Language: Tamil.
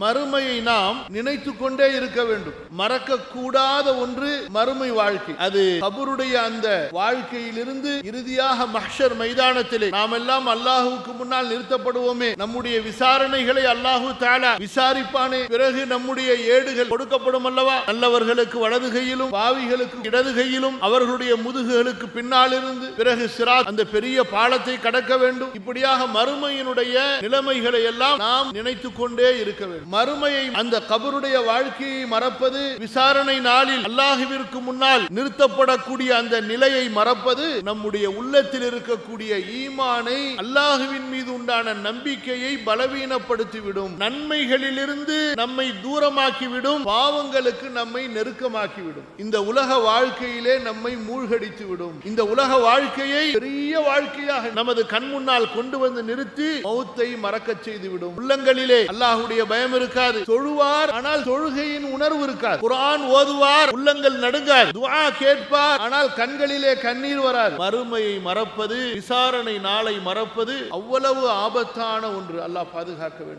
மறுமையை நாம் நினைத்து கொண்டே இருக்க வேண்டும். மறக்க கூடாத ஒன்று மறுமை வாழ்க்கை. அது கபருடைய அந்த வாழ்க்கையிலிருந்து இறுதியாக மஹ்ஷர் மைதானத்திலே நாம் எல்லாம் அல்லாஹுவுக்கு முன்னால் நிறுத்தப்படுவோமே, நம்முடைய விசாரணைகளை அல்லாஹு தஆலா விசாரிப்பானே, பிறகு நம்முடைய ஏடுகள் கொடுக்கப்படும் அல்லவா, நல்லவர்களுக்கு வலது கையிலும் பாவிகளுக்கு இடது கையிலும் அவர்களுடைய முதுகுகளுக்கு பின்னால் இருந்து, பிறகு சிராத் அந்த பெரிய பாலத்தை கடக்க வேண்டும். இப்படியாக மறுமையினுடைய நிலைமைகளை எல்லாம் நாம் நினைத்துக் கொண்டே இருக்க வேண்டும். மறுமையை அந்த கபருடைய வாழ்க்கையை மறப்பது, விசாரணை நாளில் அல்லாஹுவிற்கு முன்னால் நிறுத்தப்படக்கூடிய அந்த நிலையை மறப்பது நம்முடைய உள்ளத்தில் இருக்கக்கூடிய ஈமானை, அல்லாஹுவின் மீது உண்டான நம்பிக்கையை பலவீனப்படுத்திவிடும். நன்மைகளிலிருந்து நம்மை தூரமாக்கிவிடும், பாவங்களுக்கு நம்மை நெருக்கமாக்கிவிடும். இந்த உலக வாழ்க்கையிலே நம்மை மூழ்கடித்து விடும். இந்த உலக வாழ்க்கையை பெரிய வாழ்க்கையாக நமது கண் முன்னால் கொண்டு வந்து நிறுத்தி மௌத்தை மறக்க செய்துவிடும். உள்ளங்களிலே அல்லாஹ்வுடைய பயம் இருக்காது. தொழுவார், ஆனால் தொழுகையின் உணர்வு இருக்காது. குர்ஆன் ஓதுவார், உள்ளங்கள் நடுங்காது. துஆ கேட்பார், ஆனால் கண்களிலே கண்ணீர் வராது. மறுமையை மறப்பது, விசாரணை நாளை மறப்பது அவ்வளவு ஆபத்தான ஒன்று. அல்லாஹ் பாதுகாக்க வேண்டும்.